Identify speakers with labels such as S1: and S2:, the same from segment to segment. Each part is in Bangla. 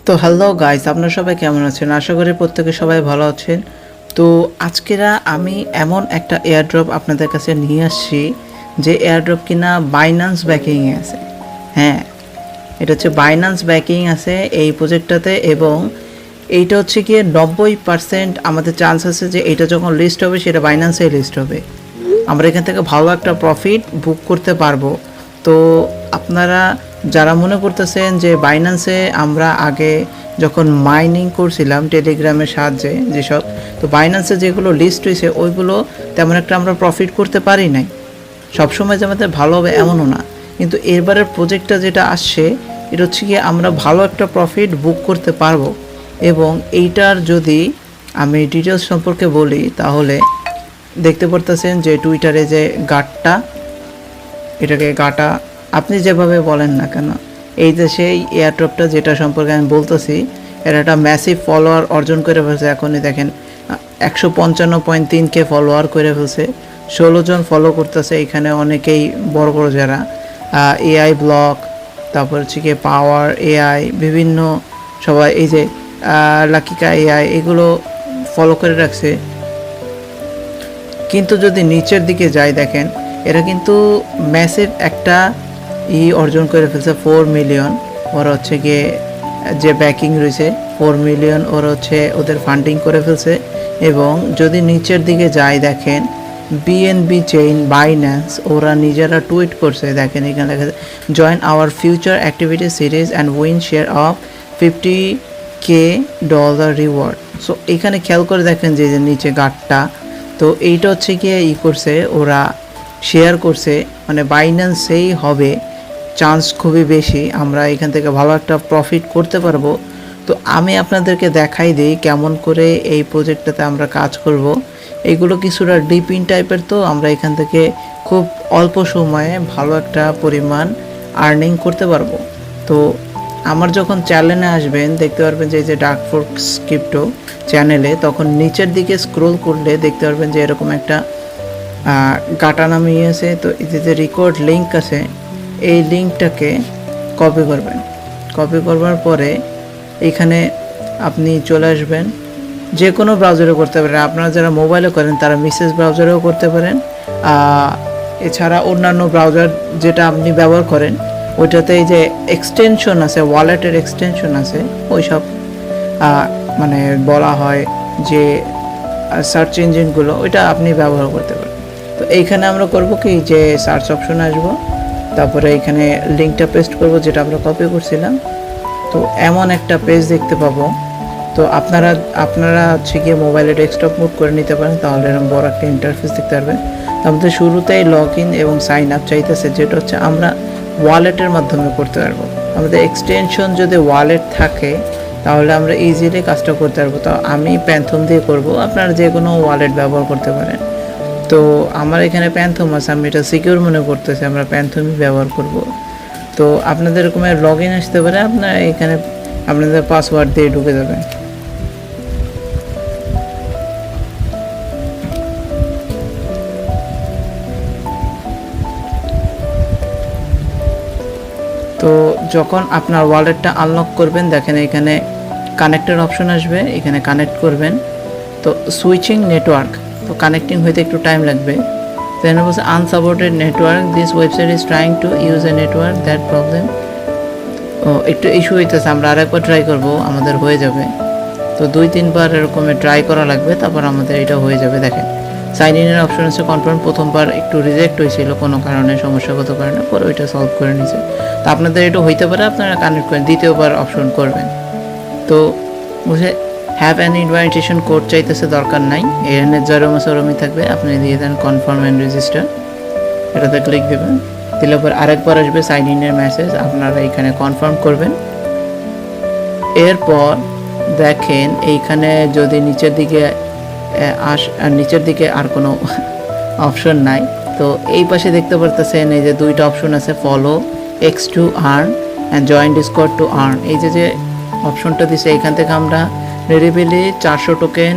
S1: তো হ্যালো গাইস, আপনারা সবাই কেমন আছেন? আশা করি প্রত্যেকে সবাই ভালো আছেন। তো আজকেরা আমি এমন একটা এয়ারড্রপ আপনাদের কাছে নিয়ে আসছি, যে এয়ারড্রপ কিনা বাইন্যান্স ব্যাকিংয়ে আছে। হ্যাঁ, এটা হচ্ছে বাইন্যান্স ব্যাকিং আছে এই প্রজেক্টটাতে, এবং এইটা হচ্ছে গিয়ে 90% আমাদের চান্স আছে যে এটা যখন লিস্ট হবে সেটা বাইন্যান্সে লিস্ট হবে। আমরা এখান থেকে ভালো একটা প্রফিট বুক করতে পারবো। তো আপনারা যারা মনে করতেছেন যে বাইন্যান্সে আমরা আগে যখন মাইনিং করছিলাম টেলিগ্রামের সাহায্যে যেসব, তো বাইন্যান্সে যেগুলো লিস্ট হয়েছে ওইগুলো তেমন একটা আমরা প্রফিট করতে পারি নাই। সবসময় যে আমাদের ভালো হবে এমনও না, কিন্তু এবারের প্রজেক্টটা যেটা আসছে এটা হচ্ছে গিয়ে আমরা ভালো একটা প্রফিট বুক করতে পারবো। এবং এইটার যদি আমি ডিটেলস সম্পর্কে বলি তাহলে দেখতে পারতেছেন যে টুইটারে যে গাটটা, এটাকে গাটা আপনি যেভাবে বলেন না কেন, এই যে সেই এয়ারড্রপটা যেটা সম্পর্কে আমি বলতেছি, এর একটা ম্যাসিভ ফলোয়ার অর্জন করে ফেলছে। এখনই দেখেন 155.3K ফলোয়ার করে ফেলছে, 16 জন ফলো করতেছে এখানে, অনেকেই বড় বড় যারা এআই ব্লক, তারপর হচ্ছে গিয়ে পাওয়ার এআই, বিভিন্ন সবাই এই যে লাকিকা এআই এগুলো ফলো করে রাখছে। কিন্তু যদি নিচের দিকে যাই দেখেন, এরা কিন্তু ম্যাসিভ একটা অর্জন করে ফেলছে, 4 মিলিয়ন। ওরা হচ্ছে গিয়ে যে ব্যাকিং রয়েছে 4 মিলিয়ন ওরা হচ্ছে ওদের ফান্ডিং করে ফেলছে। এবং যদি নিচের দিকে যাই দেখেন, বিএনবি চেইন, বাইন্যান্স, ওরা নিজেরা টুইট করছে। দেখেন এখানে দেখা যায় join our future activity series and win share of $50K reward. So এখানে খেয়াল করে দেখেন যে নিচে গার্ডটা, তো এইটা হচ্ছে গিয়ে করছে, ওরা শেয়ার করছে, মানে বাইন্যান্সেই হবে চান্স খুবই বেশি, আমরা এখান থেকে ভালো একটা প্রফিট করতে পারবো। তো আমি আপনাদেরকে দেখাই দিই কেমন করে এই প্রজেক্টটাতে আমরা কাজ করব। এইগুলো কিছুটা ডিপ ইন টাইপের, তো আমরা এখান থেকে খুব অল্প সময়ে ভালো একটা পরিমাণ আর্নিং করতে পারবো। তো আমার যখন চ্যানেলে আসবেন দেখতে পারবেন যে এই যে ডার্ক ফোর্কস ক্রিপ্টো চ্যানেলে, তখন নিচের দিকে স্ক্রোল করলে দেখতে পারবেন যে এরকম একটা গাটা নামিয়েছে। তো এই যে রেকর্ড লিঙ্ক আছে, এই লিঙ্কটাকে কপি করবেন। কপি করবার পরে এখানে আপনি চলে আসবেন, যে কোনো ব্রাউজারে করতে পারেন। আপনারা যারা মোবাইলে করেন তারা মেসেজ ব্রাউজারেও করতে পারেন। এছাড়া অন্যান্য ব্রাউজার যেটা আপনি ব্যবহার করেন ওইটাতে এই যে এক্সটেনশন আছে, ওয়ালেটের এক্সটেনশন আছে, ওই সব মানে বলা হয় যে সার্চ ইঞ্জিনগুলো, ওইটা আপনি ব্যবহার করতে পারেন। তো এইখানে আমরা করব কি, যে সার্চ অপশনে আসবো, তারপরে এখানে লিঙ্কটা পেস্ট করব যেটা আমরা কপি করছিলাম। তো এমন একটা পেজ দেখতে পাবো। তো আপনারা হচ্ছে গিয়ে মোবাইলে ডেস্কটপ মুভ করে নিতে পারেন, তাহলে এরকম বড় একটা ইন্টারফেস দেখতে পারবেন। আমাদের শুরুতেই লগ ইন এবং সাইন আপ চাইতেছে, যেটা হচ্ছে আমরা ওয়ালেটের মাধ্যমে করতে পারবো। আমাদের এক্সটেনশন যদি ওয়ালেট থাকে তাহলে আমরা ইজিলি কাজটা করতে পারবো। তো আমি প্যান্থম দিয়ে করব, আপনারা যে কোনো ওয়ালেট ব্যবহার করতে পারেন। তো আমার এখানে প্যান্থম আছে, আমি এটা সিকিউর মনে করতেছি, আমরা প্যান্থমই ব্যবহার করব। তো আপনাদের এরকমের লগ ইন আসতে পারে, আপনারা এখানে আপনাদের পাসওয়ার্ড দিয়ে ঢুকে যাবেন। তো যখন আপনার ওয়ালেটটা আনলক করবেন দেখেন এখানে কানেক্টের অপশন আসবে, এখানে কানেক্ট করবেন। তো সুইচিং নেটওয়ার্ক, তো কানেক্টিং হইতে একটু টাইম লাগবে। দেন বলছে unsupported network, this website is trying to use a network that problem. ও একটু ইস্যু হইতেছে, আমরা আরেকবার ট্রাই করব, আমাদের হয়ে যাবে। তো 2-3 বার এরকমে ট্রাই করা লাগবে, তারপর আমাদের এটা হয়ে যাবে। দেখেন সাইন ইনের অপশন আছে, কনফার্ম। প্রথমবার একটু রিজেক্ট হয়েছিল কোনো কারণে, সমস্যাগত কারণে, পরে ওইটা সলভ করে নিয়েছে। তো আপনাদের এটা হইতে পারে, আপনারা কানেক্ট করেন, দ্বিতীয়বার অপশন করবেন। তো বুঝে হ্যাভ অ্যান ইনভাইটেশন কোড চাইতেছে, দরকার নাই, এখানে জরমি থাকবে, আপনি দিয়ে দেন কনফার্ম অ্যান্ড রেজিস্টার, এটাতে ক্লিক দেবেন। দিলে পর আরেকবার আসবে সাইন ইনের মেসেজ, আপনারা এইখানে কনফার্ম করবেন। এরপর দেখেন এইখানে যদি নিচের দিকে নিচের দিকে আর কোনো অপশন নাই, তো এই পাশে দেখতে পারতেছেন এই যে 2টা অপশন আছে, follow, x to earn and join Discord to earn. এই যে অপশনটা দিছে, এখান থেকে আমরা নিরিবিলি 400 টোকেন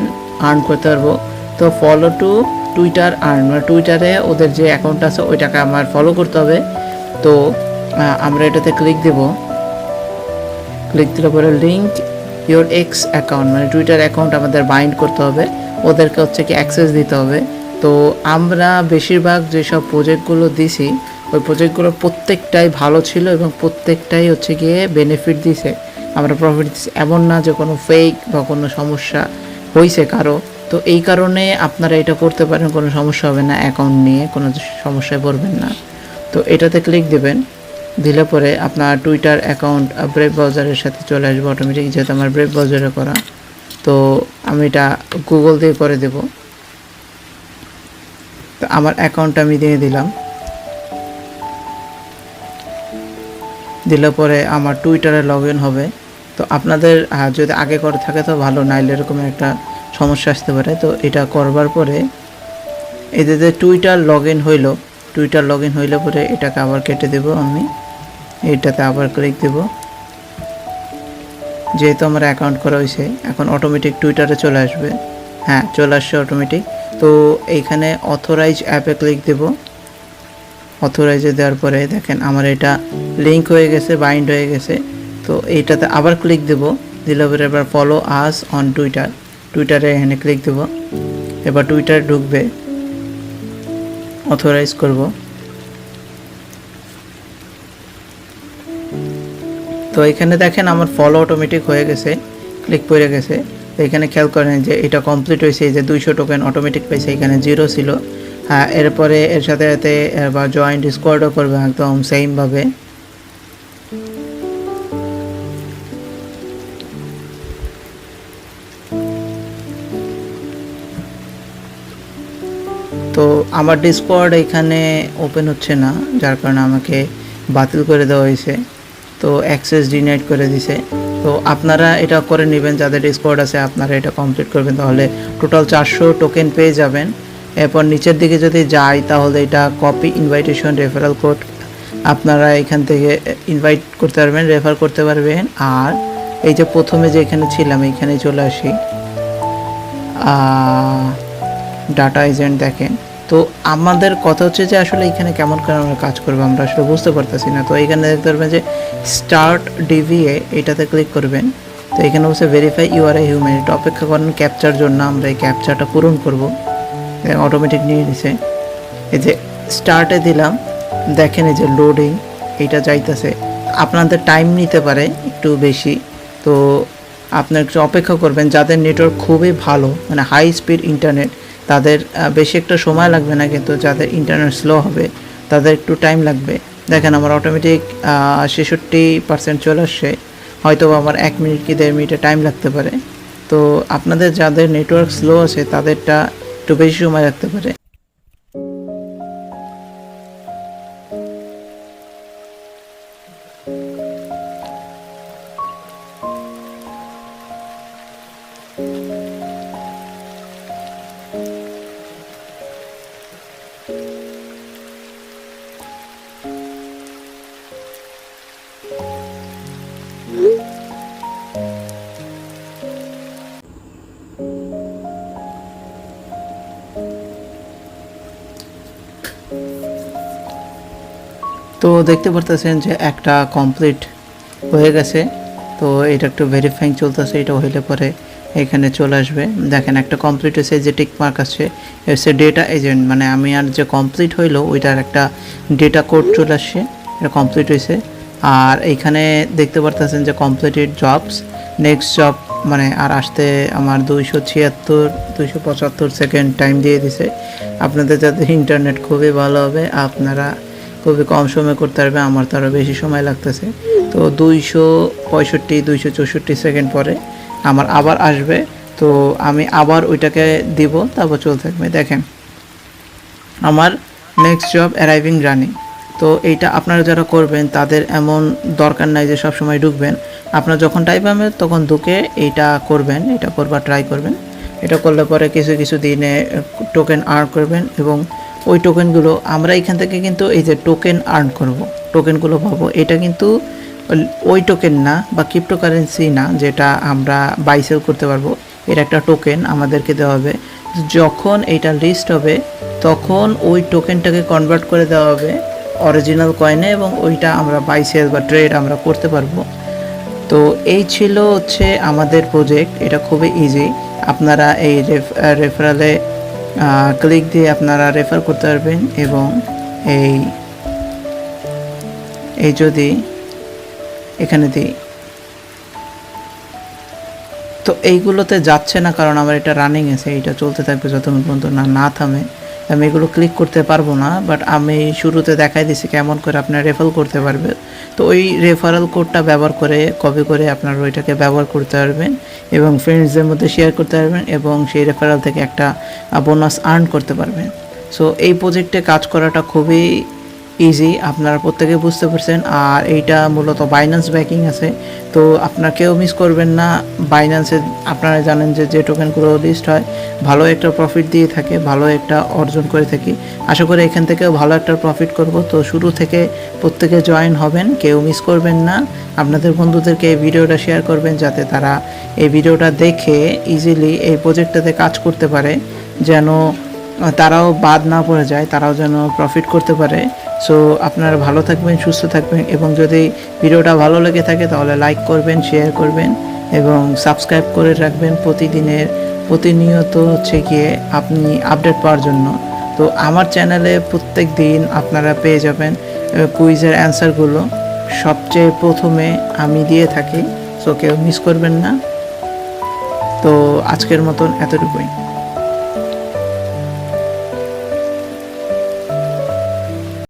S1: আর্ন করতে পারবো। তো ফলো টু টুইটার আর্ন, মানে টুইটারে ওদের যে অ্যাকাউন্ট আছে ওইটাকে আমার ফলো করতে হবে। তো আমরা এটাতে ক্লিক দেব। ক্লিক দিলে পরে লিঙ্ক ইওর এক্স অ্যাকাউন্ট, মানে টুইটার অ্যাকাউন্ট আমাদের বাইন্ড করতে হবে, ওদেরকে হচ্ছে কি অ্যাক্সেস দিতে হবে। তো আমরা বেশিরভাগ যেসব প্রজেক্টগুলো দিছি ওই প্রজেক্টগুলোর প্রত্যেকটাই ভালো ছিল এবং প্রত্যেকটাই হচ্ছে গিয়ে বেনিফিট দিছে, আমরা প্রফিট দিচ্ছি, এমন না যে কোনো ফেক বা কোনো সমস্যা হয়েছে কারো। তো এই কারণে আপনারা এটা করতে পারেন, কোনো সমস্যা হবে না, অ্যাকাউন্ট নিয়ে কোনো সমস্যায় পড়বেন না। তো এটাতে ক্লিক দেবেন, দিলে পরে আপনার টুইটার অ্যাকাউন্ট ব্রেভ ব্রাউজারের সাথে চলে আসবে অটোমেটিক, যেহেতু আমার ব্রেভ ব্রাউজারে করা। তো আমি এটা গুগল দিয়ে করে দেব। তো আমার অ্যাকাউন্টটা আমি দিয়ে দিলাম, দিলে পরে আমার টুইটারে লগ ইন হবে। তো আপনাদের যদি আগে করে থাকে তো ভালো, নাইলে এরকম একটা সমস্যা আসতে পারে। তো এটা করবার পরে এতে যে টুইটার লগ ইন হইলো, টুইটার লগ ইন হইলে পরে এটাকে আবার কেটে দেব, আমি এইটাতে আবার ক্লিক দেব। যেহেতু আমার অ্যাকাউন্ট করা হয়েছে এখন অটোমেটিক টুইটারে চলে আসবে। হ্যাঁ, চলে আসছে অটোমেটিক। তো এইখানে অথরাইজ অ্যাপে ক্লিক দেব। অথরাইজে দেওয়ার পরে দেখেন আমার এটা লিঙ্ক হয়ে গেছে, বাইন্ড হয়ে গেছে। তো এইটাতে আবার ক্লিক দেব, দিলে পরে এবার ফলো আস অন টুইটার, টুইটারে এখানে ক্লিক দেব। এবার টুইটার ঢুকবে, অথরাইজ করব। তো এখানে দেখেন আমার ফলো অটোমেটিক হয়ে গেছে, ক্লিক করে গেছে। তো এখানে খেয়াল করেন যে এটা কমপ্লিট হয়েছে, যে 200 টোকেন অটোমেটিক পাইছে, এখানে 0 ছিল। হ্যাঁ, এরপরে এর সাথে সাথে বা জয়েন্ট ডিসকর্ডও করবে একদম সেমভাবে। তো আমার ডিসকর্ড এখানে ওপেন হচ্ছে না, যার কারণে আমাকে বাতিল করে দেওয়া হয়েছে, তো অ্যাক্সেস ডিনাইড করে দিছে। তো আপনারা এটা করে নেবেন, যাদের ডিসকর্ড আছে আপনারা এটা কমপ্লিট করবেন, তাহলে টোটাল 400 টোকেন পেয়ে যাবেন। এরপর নিচের দিকে যদি যাই তাহলে এটা কপি ইনভাইটেশন রেফারেল কোড, আপনারা এখান থেকে ইনভাইট করতে পারবেন, রেফার করতে পারবেন। আর এই যে প্রথমে যে এখানে ছিলাম এইখানে চলে আসি, ডাটা এজেন্ট দেখেন। তো আমাদের কথা হচ্ছে যে আসলে এখানে কেমন করে আমরা কাজ করবো আমরা আসলে বুঝতে পারতেছি না। তো এখানে দেখতে পারবেন যে স্টার্ট ডিভিএ, এটাতে ক্লিক করবেন। তো এখানে বলছে verify you are a human, এটা অপেক্ষা করেন ক্যাপচার জন্য, আমরা এই ক্যাপচারটা পূরণ করব। অটোমেটিক নিয়ে নিছে, এই যে স্টার্টে দিলাম, দেখেন এই যে লোডিং এইটা যাইতেছে। আপনাদের টাইম নিতে পারে একটু বেশি, তো আপনার একটু অপেক্ষা করবেন। যাদের নেটওয়ার্ক খুবই ভালো, মানে হাই স্পিড ইন্টারনেট, তাদের বেশি একটা সময় লাগবে না, কিন্তু যাদের ইন্টারনেট স্লো হবে তাদের একটু টাইম লাগবে। দেখেন আমার অটোমেটিক 66% চলে আসছে, হয়তো আমার 1 মিনিট কি 1.5 মিনিটে টাইম লাগতে পারে। তো আপনাদের যাদের নেটওয়ার্ক স্লো আছে তাদেরটা একটু বেশি সময় লাগতে পারে। তো দেখতে পারতেছেন যে একটা কমপ্লিট হয়ে গেছে। তো এটা একটু ভেরিফাইং চলতেছে, এটা হইলে পরে এখানে চলে আসবে। দেখেন একটা কমপ্লিট হয়েছে, যে টিক মার্ক আছে হচ্ছে ডেটা এজেন্ট, মানে আমি আর যে কমপ্লিট হইলো ওইটার একটা ডেটা কোড চলে আসছে, এটা কমপ্লিট হয়েছে। আর এইখানে দেখতে পারতেছেন যে কমপ্লিটেড জবস, নেক্সট জব, মানে আর আসতে আমার 275 সেকেন্ড টাইম দিয়ে দিছে। আপনাদের যাদের ইন্টারনেট খুবই ভালো হবে আপনারা খুবই কম সময় করতে পারবে, আমার তো আরও বেশি সময় লাগতেছে। তো 264 সেকেন্ড পরে আমার আবার আসবে, তো আমি আবার ওইটাকে দিব, তারপর চলতে থাকবে। দেখেন আমার নেক্সট জব অ্যারাইভিং রানিং। তো এইটা আপনারা যারা করবেন তাদের এমন দরকার নাই যে সব সময় ঢুকবেন, আপনার যখন টাইম পাবেন তখন ঢুকে এইটা করবেন, এটা করবার ট্রাই করবেন। এটা করলে পরে কিছু কিছু দিনে টোকেন আর্ন করবেন, এবং ওই টোকেনগুলো আমরা এখান থেকে কিন্তু এই যে টোকেন আর্ন করব, টোকেনগুলো পাবো। এটা কিন্তু ওই টোকেন না বা ক্রিপ্টোকারেন্সি না যেটা আমরা বাই সেল করতে পারবো, এর একটা টোকেন আমাদেরকে দেওয়া হবে। যখন এইটা লিস্ট হবে তখন ওই টোকেনটাকে কনভার্ট করে দেওয়া হবে অরিজিনাল কয়েনে, এবং ওইটা আমরা বাই সেল বা ট্রেড আমরা করতে পারবো। তো এই ছিল হচ্ছে আমাদের প্রজেক্ট, এটা খুবই ইজি। আপনারা এই রেফারেলে ক্লিক দিয়ে আপনারা রেফার করতে পারবেন এবং এই এই যদি এখানে দিই তো এইগুলোতে যাচ্ছে না, কারণ আমার এটা রানিং আছে, এটা চলতে থাকবে যতক্ষণ পর্যন্ত না থামে। আমি এগুলো ক্লিক করতে পারবো না, বাট আমি শুরুতে দেখাই দিছি কেমন করে আপনার রেফার করতে পারবে। তো ওই রেফারেল কোডটা ব্যবহার করে কপি করে আপনার ওইটাকে ব্যবহার করতে পারবেন এবং ফ্রেন্ডসদের মধ্যে শেয়ার করতে পারবেন এবং সেই রেফারেল থেকে একটা বোনাস আর্ন করতে পারবেন। সো এই প্রজেক্টে কাজ করাটা খুবই ইজি, আপনারা প্রত্যেকে বুঝতে পারছেন। আর এইটা মূলত বাইন্যান্স ব্যাকিং আছে, তো আপনার কেউ মিস করবেন না। বাইন্যান্সে আপনারা জানেন যে টোকেনগুলো লিস্ট হয় ভালো একটা প্রফিট দিয়ে থাকে, ভালো একটা অর্জন করে থাকি। আশা করি এখান থেকেও ভালো একটা প্রফিট করব। তো শুরু থেকে প্রত্যেকে জয়েন হবেন, কেউ মিস করবেন না। আপনাদের বন্ধুদেরকে এই ভিডিওটা শেয়ার করবেন যাতে তারা এই ভিডিওটা দেখে ইজিলি এই প্রজেক্টটাতে কাজ করতে পারে, যেন তারাও বাদ না পড়ে যায়, তারাও যেন প্রফিট করতে পারে। সো আপনারা ভালো থাকবেন, সুস্থ থাকবেন এবং যদি ভিডিওটা ভালো লেগে থাকে তাহলে লাইক করবেন, শেয়ার করবেন এবং সাবস্ক্রাইব করে রাখবেন প্রতিনিয়ত হচ্ছে গিয়ে আপনি আপডেট পাওয়ার জন্য। তো আমার চ্যানেলে প্রত্যেক দিন আপনারা পেয়ে যাবেন কুইজের অ্যান্সারগুলো সবচেয়ে প্রথমে আমি দিয়ে থাকি, সো কেউ মিস করবেন না। তো আজকের মতন এতটুকুই।